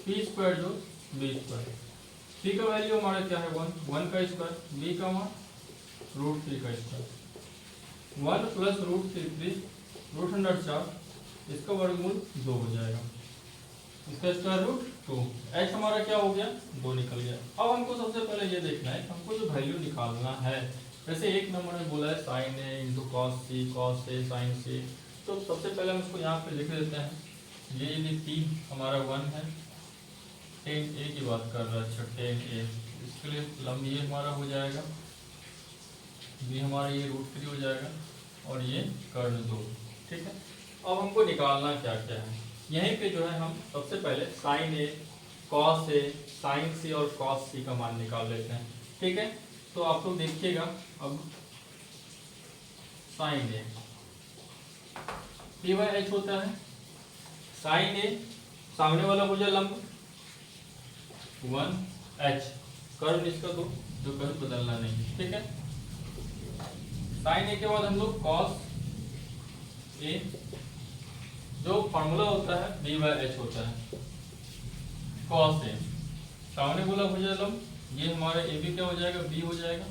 P² जो B²। P का वैल्यू हमारा क्या है 1 का स्क्वायर, B का मान √3 का स्क्वायर, 1 प्लस √3 √100 4, इसका वर्गमूल 2 हो जाएगा, इसका स्क्वायर रूट 2। H हमारा क्या हो गया 2 निकल गया। अब हमको सबसे पहले ये देखना है हमको जो वैल्यू निकालना है। जैसे एक नंबर में बोला है sine A into cos A sine C, तो सबसे पहले हम इसको यहाँ पे लिख देते हैं। ये यदि P हमारा 1 है, tan A की बात कर रहा है, अच्छा tan A, इसके लिए लंब ये हमारा हो जाएगा, B हमारा ये √3 हो जाएगा, और ये कर्ण 2। ठीक है, अब हमको निकालना क्या क्या है। यहीं पे जो है हम सबसे पहले sine A cos A sine C और cos C का मान निकाल लेते हैं। ठीक है, तो आप लोग देखिएगा, अब साइन A P/H होता है, साइन A सामने वाला भुजा लंब 1H, कर्ण इसका 2 जो कभी बदलना नहीं। ठीक है, साइन A के बाद हम लोग cos A, जो फॉर्मूला होता है B/H होता है, cos A सामने वाला भुजा लंब, ये हमारा AB क्या हो जाएगा B हो जाएगा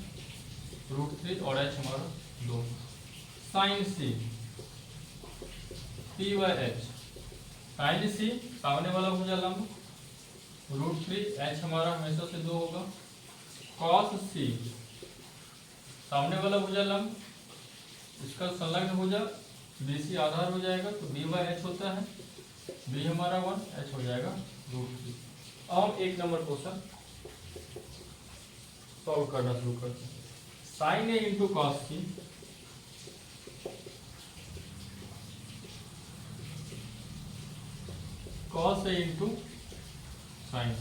√3, और H हमारा 2। Sign C P/H, sign C सामने वाला भुजा लंब √3, H हमारा हमेशा से 2 होगा। cos C सामने वाला भुजा लंब, इसका संलग्न भुजा BC आधार हो जाएगा, तो B/H होता है, B हमारा 1, H हो जाएगा √3। अब हम एक नंबर क्वेश्चन सॉल्व करना शुरू करते हैं। Sine A into cos C, cos A इंटू साइन C।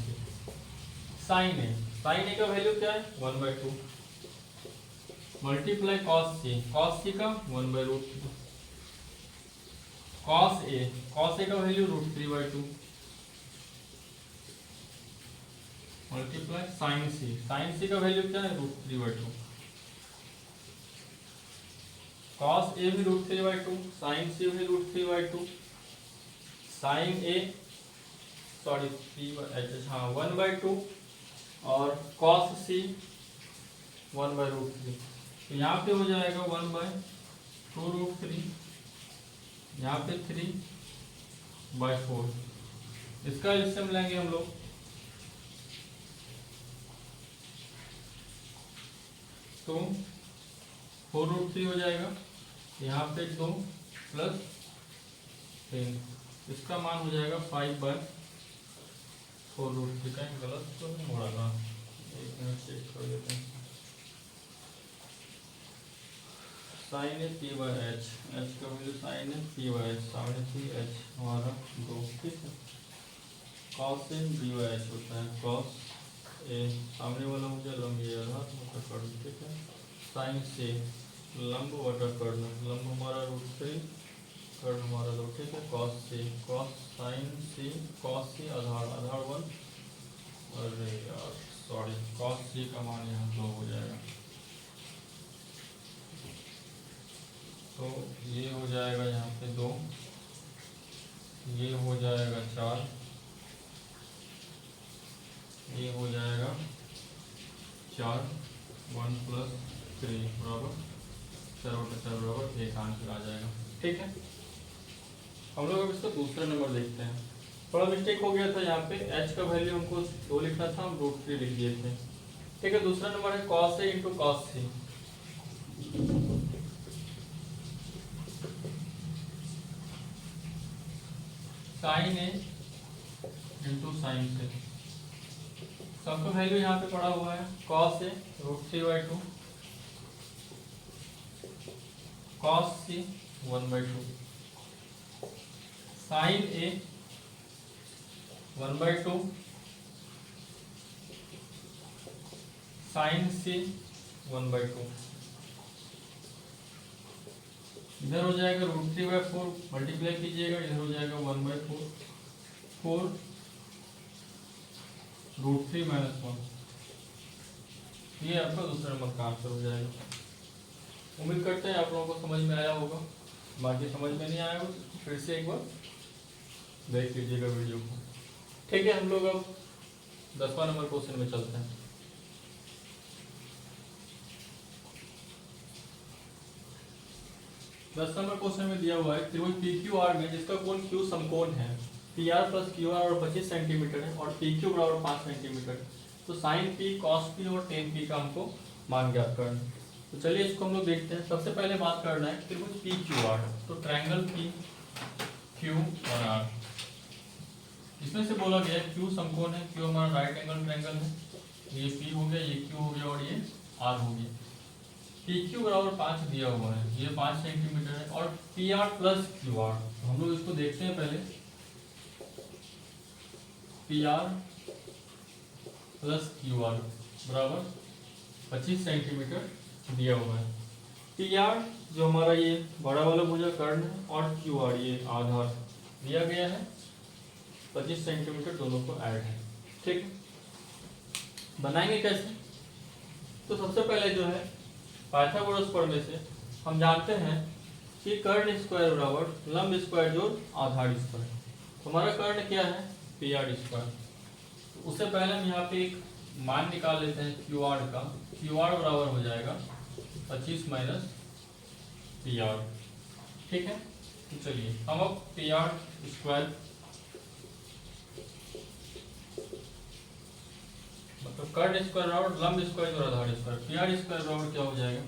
साइन A का वैल्यू क्या है 1/2 मल्टीप्लाई cos C का 1/√3, cos A का वैल्यू √3/2, मल्टीप्लाई साइन सी का वैल्यू क्या है √3/2, कॉस ए भी √3/2, साइन सी भी √3/2, साइन ए सॉरी हाँ 1/2 और कॉस सी 1/√3। तो यहाँ पे हो जाएगा 1/2√3, यहाँ पे 3/4। इसका एलसीएम लेंगे हम लोग, तो 4√3 हो जाएगा, यहाँ पे 2 + 3, इसका मान हो जाएगा 5/4√3। कहीं गलत तो नहीं हो रहा, एक मिनट चेक कर लेते हैं। साइन ए p/h, h का वैल्यू साइन ए p/h, सामने थी h हमारा 2, ठीक है। कॉस ए b/h होता है, कॉस ए सामने वाला हो जाए लंब, ये आधा बटा कर्ण, ठीक है। साइन से लंब बटा कर्ण, लंब हमारा √3, कर्ण हमारा 2, ठीक है। कॉस से कॉस साइन सी, कॉस सी आधार 1, अरे यार सॉरी, कॉस सी का मान यहाँ 2 हो जाएगा, तो ये हो जाएगा यहाँ पे 2, ये हो जाएगा 4, ये हो जाएगा 4, 1 + 3 बराबर 4/4 बराबर 1 आंसर आ जाएगा, ठीक है। हम लोग अब इसका दूसरा नंबर देखते हैं। थोड़ा मिस्टेक हो गया था, यहाँ पे h का वैल्यू हमको 2 लिखना था, हम √3 लिख दिए थे, ठीक है। दूसरा नंबर है cos A × cos C। Sine A into sine से, सबका वैल्यू यहाँ पे पड़ा हुआ है। cos A √3/2, cos C 1/2, sine A 1/2, sine C 1/2। इधर हो जाएगा √3/4, मल्टीप्लाई कीजिएगा, इधर हो जाएगा 1/4, 4 √3 - 1, ये आपका दूसरा नंबर का आंसर हो जाएगा। उम्मीद करते हैं आप लोगों को समझ में आया होगा, बाकी समझ में नहीं आया हो फिर से एक बार देख लीजिएगा वीडियो को, ठीक है। हम लोग अब 10वां नंबर क्वेश्चन में चलते हैं। 10 नंबर क्वेश्चन में दिया हुआ है त्रिभुज PQR में जिसका कोण Q समकोण है, PR + QR और 25 सेंटीमीटर है और PQ बराबर 5 सेंटीमीटर, तो साइन P, cos P और tan P का हमको मान ज्ञात करना है। तो चलिए इसको हम लोग देखते हैं। सबसे पहले बात करना है त्रिभुज PQR, तो ट्रायंगल PQ और R, इसमें से बोला गया है Q समकोण है, Q हमारा राइट एंगल ट्रायंगल है, ये P हो गया, ये Q हो गया और ये R हो गया। PQ बराबर 5 दिया हुआ है, ये 5 सेंटीमीटर है, और PR + QR, हम लोग इसको देखते हैं पहले। PR + QR बराबर 25 सेंटीमीटर दिया हुआ है। PR जो हमारा ये बड़ा वाला भुजा कर्ण है और QR ये आधार दिया गया है, 25 सेंटीमीटर दोनों को ऐड है, ठीक। बनाएंगे कैसे? तो सबसे पहले जो है पाइथागोरस प्रमेय से हम जानते हैं कि कर्ण स्क्वायर बराबर लंब स्क्वायर जोड़ आधार स्क्वायर। तो हमारा कर्ण क्या है? PR²। तो उससे पहले हम यहाँ पे एक मान निकाल लेते हैं QR का। QR बराबर हो जाएगा 25 - PR, ठीक है। तो चलिए हम अब PR² मतलब कर्ण स्क्वायर बराबर लंब स्क्वायर जोड़ आधार स्क्वायर, PR² बराबर क्या हो जाएगा?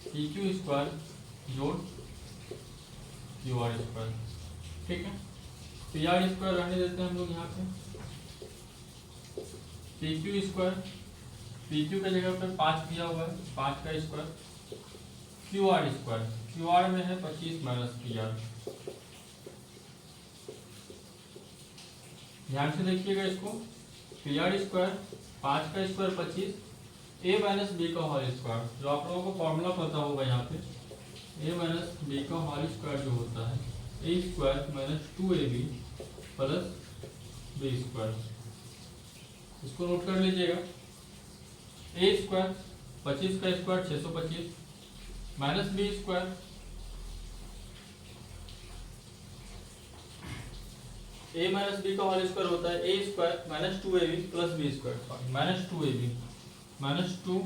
PQ² जोड़ QR², ठीक है। PR² रहने देते हैं हम लोग यहाँ पे। PQ² PQ के जगह पे 5 दिया हुआ है, 5 का स्क्वायर। QR में है 25 - PR। ध्यान से देखिएगा इसको, PR² 5 का स्क्वायर 25, A - B का होल स्क्वायर, जो आप लोगों को फॉर्मूला पता होगा यहाँ पे, A - B का होल स्क्वायर जो होता है A² - 2AB + B²। इसको नोट कर लीजिएगा। ए स्क्वायर 25 का square 625 minus B square A minus B का होल स्क्वायर होता है A square minus 2ab plus B square minus 2ab minus 2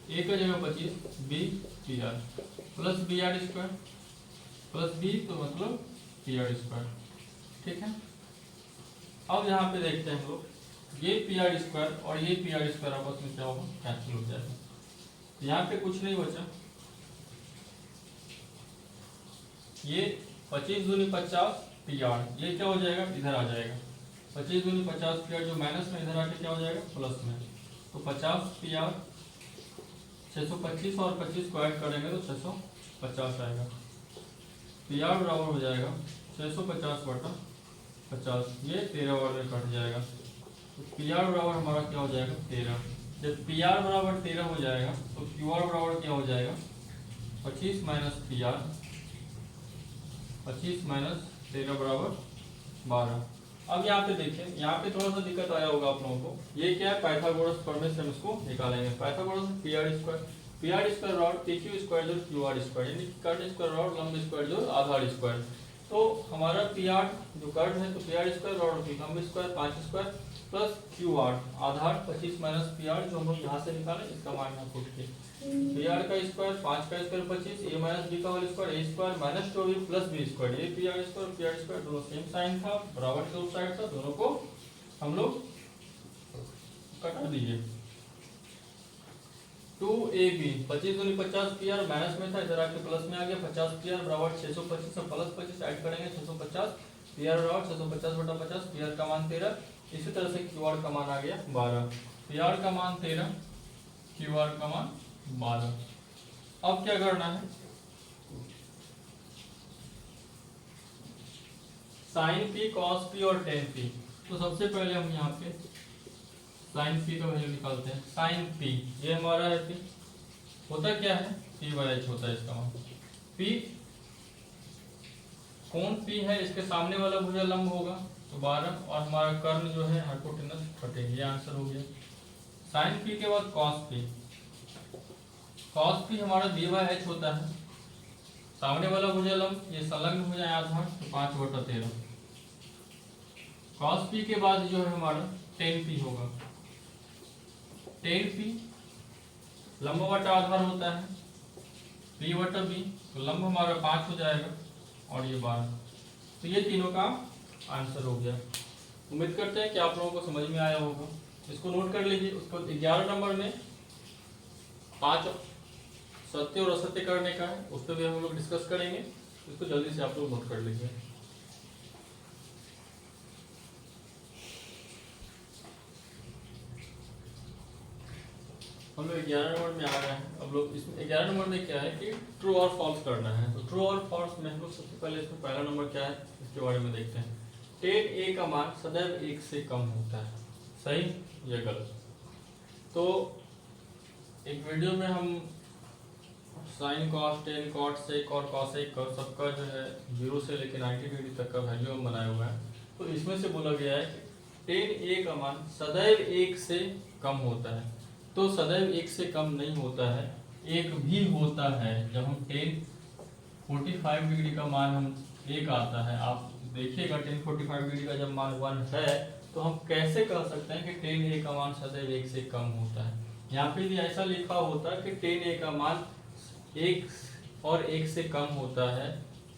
A का जगह 25 B P R plus B R square plus B तो मतलब पी आर स्क्वायर। ठीक है, अब यहाँ पे देखते हैं हम लोग ये पी आर स्क्वायर और ये पी आर स्क्वायर आपस में क्या होगा, कैंसिल हो जाएगा। यहाँ पे कुछ नहीं बचा, ये 25 दूनी 50 पी आर, ये क्या हो जाएगा, इधर आ जाएगा। 25 दूनी 50 पी आर जो माइनस में इधर आके क्या हो जाएगा, प्लस में। तो 50 पी आर 625 और 25 को ऐड करेंगे तो 650 आएगा। पी आर बराबर हो जाएगा 650 बटा 50, ये 13 बार में कट जाएगा। तो पी आर बराबर हमारा क्या हो जाएगा, 13। जब पी आर बराबर 13 हो जाएगा तो क्यू आर बराबर क्या हो जाएगा, 25 माइनस पी आर 25 माइनस 13 बराबर 12। अब यहाँ पे देखिए, यहाँ पे थोड़ा सा दिक्कत आया होगा आप लोगों को। ये क्या है, पाइथागोरस प्रमेय से हम इसको निकालेंगे। पाइथागोरस पी आर स्क्वायर और पी क्यू स्क्वायर जो क्यू आर स्क्वायर, यानी कर्ण स्क्वायर और लंब स्क्वायर जो आधार स्क्वायर। तो हमारा पी आर जो कर्ण है तो पी आर स्क्वायर और लंब square 5 square plus Q R आधार 25 माइनस पी आर जो हम लोग यहाँ से निकाले, इसका मान यहाँ पुट किए। पी आर का स्क्वायर 5 का स्क्वायर 25, ए माइनस बी का whole square A square minus 2b plus B square. ये पी आर स्क्वायर दोनों सेम साइन था, बराबर के साइड था, दोनों को हम लोग कटा दीजिए। 2ab 25 दूनी 50 पी आर माइनस में था, इधर आके प्लस में आ गया। 50 पी आर बराबर 625 और प्लस 25 ऐड करेंगे 650 पी आर बराबर 650 बटा 50, पी आर का मान 13। इसी तरह से क्यू आर का मान आ गया 12, पी आर का मान 13 क्यू आर का मान 12। अब क्या करना है, साइन पी कॉस पी और टेन पी। तो सबसे पहले हम यहाँ पे साइन पी का वैल्यू निकालते हैं। साइन पी ये हमारा है, पी होता क्या है, पी बाई एच होता है इसका मान। पी कौन पी है, इसके सामने वाला भुजा लंब होगा तो 12 और हमारा कर्ण जो है हाइपोटेनस 30, ये आंसर हो गया। साइन पी के बाद कॉस पी, कॉस पी हमारा बी बाई एच होता है, सामने वाला भुजा लंब ये संलग्न हो जाए आधार तो 5 बटा 13। कॉस पी के बाद जो है हमारा टेन पी होगा, टेन पी लंब बटा आधार होता है पी बटा बी, तो लंब हमारा 5 हो जाएगा और ये 12। तो ये तीनों का आंसर हो गया। उम्मीद करते हैं कि आप लोगों को समझ में आया होगा। इसको नोट कर लीजिए। उसको 11 नंबर में 5 सत्य और असत्य करने का है, उस पर भी हम लोग डिस्कस करेंगे। इसको जल्दी से आप लोग नोट कर लीजिए। हम लोग 11 नंबर में आ रहे हैं। अब लोग इसमें 11 नंबर में क्या है कि ट्रू और फॉल्स करना है। तो ट्रू और फॉल्स में हम लोग सबसे पहले इसमें पहला नंबर क्या है इसके बारे में देखते हैं। टेन ए का मान सदैव 1 से कम होता है, सही या गलत। तो एक वीडियो में हम sine cos tan cot sec और कॉसेक सबका जो है 0 से लेकर 90 डिग्री तक का वैल्यू हम बनाया हुआ है। तो इसमें से बोला गया है कि टेन ए का मान सदैव 1 से कम होता है। तो सदैव 1 से कम नहीं होता है, एक भी होता है। जब हम 1045 डिग्री का मान हम 1 आता है, आप देखिएगा 1045 डिग्री का जब मान 1 है तो हम कैसे कह सकते हैं कि 10a का मान सदैव 1 से कम होता है। यहाँ पे भी ऐसा लिखा होता है कि 10a का मान 1 और 1 से कम होता है,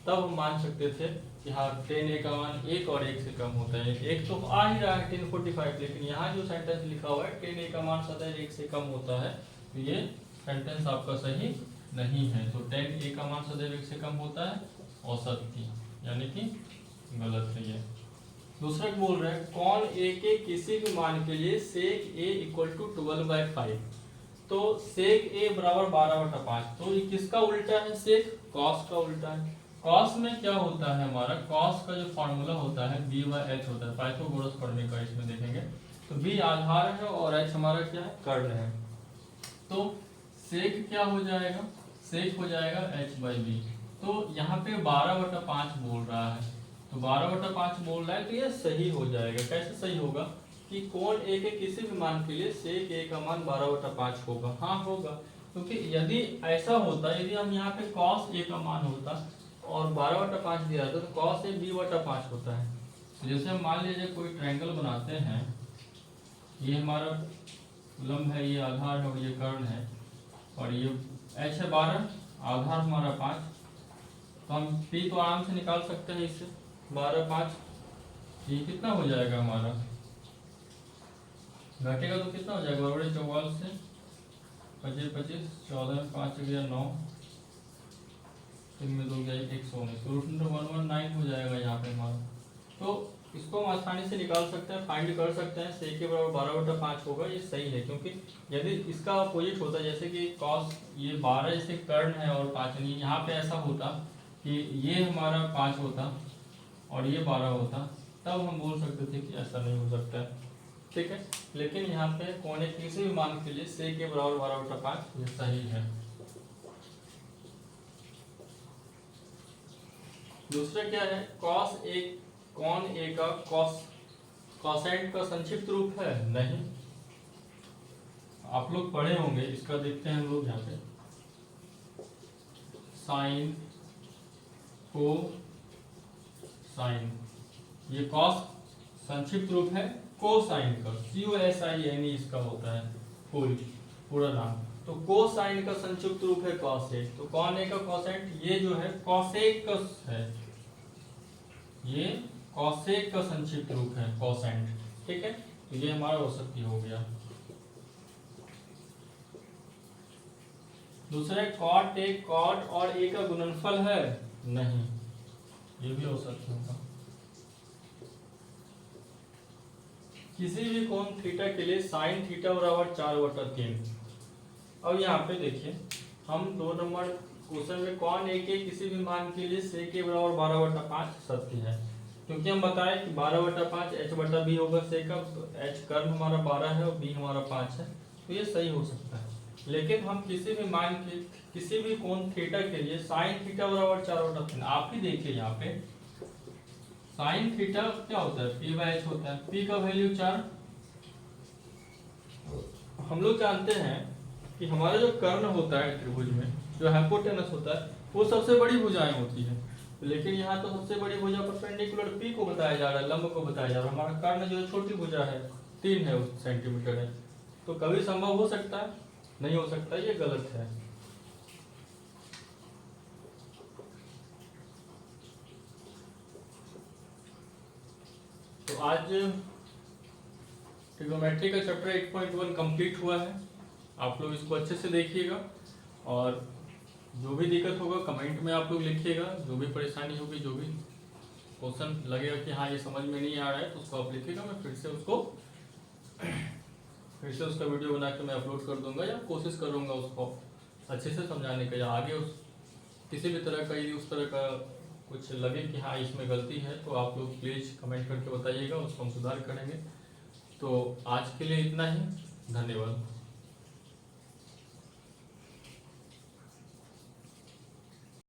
तब हम मान सकते थे कि हाँ 10a का मान 1 और 1 से कम होता है। एक तो आ ही रहा है 1045, लेकिन यहाँ जो सेंटेंस लिखा हुआ है 10a का मान सदैव 1 से कम होता है, तो ये सेंटेंस आपका सही नहीं है। तो 10a का मान सदैव 1 से कम होता है औसत की, यानी कि गलत है ये। दूसरा बोल रहे हैं कॉन a के किसी भी मान के लिए सेक a इक्वल टू 12/5। तो सेक a बराबर 12/5। तो ये किसका उल्टा है, सेक कॉस का उल्टा है। कॉस में क्या होता है, हमारा कॉस का जो फॉर्मूला होता है b/h होता है, पाइथागोरस प्रमेय का इसमें देखेंगे। तो b आधार है और h हमारा क्या है, कर्ण है। तो सेक क्या हो जाएगा, सेक हो जाएगा h/b। तो यहाँ पे 12/5 बोल रहा है, तो 12/5 बोल रहा है तो ये सही हो जाएगा। कैसे सही होगा, कि कोण ए के किसी भी मान के लिए सेक ए का मान 12/5 होगा। हाँ होगा, क्योंकि यदि ऐसा होता, यदि हम यहाँ पे कॉस ए का मान होता और 12/5 दिया जाता तो कॉस ए b/5 होता है। जैसे हम मान लीजिए कोई ट्रायंगल बनाते हैं, ये हमारा लंब है, ये आधार है और ये कर्ण है, और ये h है 12, आधार हमारा 5, तो हम p तो आराम से निकाल सकते हैं इससे 12/5। ये कितना हो जाएगा हमारा, घटेगा तो कितना हो जाएगा, बराबर 44 से 25 25 14 5 गया 9, 3 में 2 गया 119, तो √119 हो जाएगा यहाँ पे हमारा। तो इसको हम आसानी से निकाल सकते हैं, फाइंड कर सकते हैं। सेक के बराबर 12/5 होगा, ये सही है, क्योंकि यदि इसका अपोजिट होता, जैसे कि कॉस ये 12 जैसे कर्ण है और 5 नहीं, यहाँ पे ऐसा होता कि ये हमारा 5 होता और ये 12 होता, तब हम बोल सकते थे कि ऐसा नहीं हो सकता है, ठीक है। लेकिन यहाँ पे कोण ए किसी भी मान के लिए सेक के बराबर 12/5 ये सही है। दूसरा क्या है, कॉस ए, कोण ए का कॉसेंट का संक्षिप्त रूप है? नहीं, आप लोग पढ़े होंगे, इसका देखते हैं हम लोग यहाँ पे, साइन को साइन, ये कॉस संक्षिप्त रूप है कोसाइन का, COSIN इसका होता है पूरा नाम। तो कोसाइन का संक्षिप्त रूप है कॉसेक, तो कोण ए का कॉसेंट ये जो है कॉसेकस है, ये कॉसेक का संक्षिप्त रूप है कॉसेंट, ठीक है। तो ये हमारा औसत हो गया। दूसरा कॉट ए, कॉट और ए का गुणनफल है? नहीं, ये भी औसत होगा। किसी भी कोण थीटा के लिए साइन थीटा बराबर 4/3। अब यहाँ पे देखिए, हम 2 नंबर क्वेश्चन में कोण ए के किसी भी मान के लिए सेक के बराबर 12/5 सत्य है, क्योंकि हम बताएं कि 12/5 h/b होगा सेक का, तो h कर्ण हमारा 12 है और b हमारा 5 है, तो ये सही हो सकता है। लेकिन हम किसी भी मान के किसी भी कोण थीटा के लिए साइन थीटा बराबर 4/3, आप ही देखिए यहाँ पे साइन थीटा क्या होता है, p/h होता है, p का वैल्यू 4। हम लोग जानते हैं कि हमारा जो कर्ण होता है त्रिभुज में, जो हाइपोटेनस होता है, वो सबसे बड़ी भुजाएं होती है, लेकिन यहाँ तो सबसे बड़ी भुजा परपेंडिकुलर p को बताया जा रहा है, लंब को बताया जा रहा है। हमारा कर्ण जो छोटी भुजा है 3 है सेंटीमीटर है, तो कभी संभव हो सकता है? नहीं हो सकता, ये गलत है। तो आज ट्रिग्नोमेट्री का चैप्टर 8.1 कंप्लीट हुआ है। आप लोग इसको अच्छे से देखिएगा, और जो भी दिक्कत होगा कमेंट में आप लोग लिखिएगा, जो भी परेशानी होगी, जो भी क्वेश्चन लगेगा कि हाँ ये समझ में नहीं आ रहा है, तो उसको आप लिखिएगा, मैं फिर से उसका वीडियो बना के मैं अपलोड कर दूंगा, या कोशिश करूंगा उसको अच्छे से समझाने का, या आगे किसी भी तरह का यदि उस तरह का कुछ लगे कि हाँ इसमें गलती है, तो आप लोग प्लीज़ कमेंट करके बताइएगा, उसको हम सुधार करेंगे। तो आज के लिए इतना ही, धन्यवाद।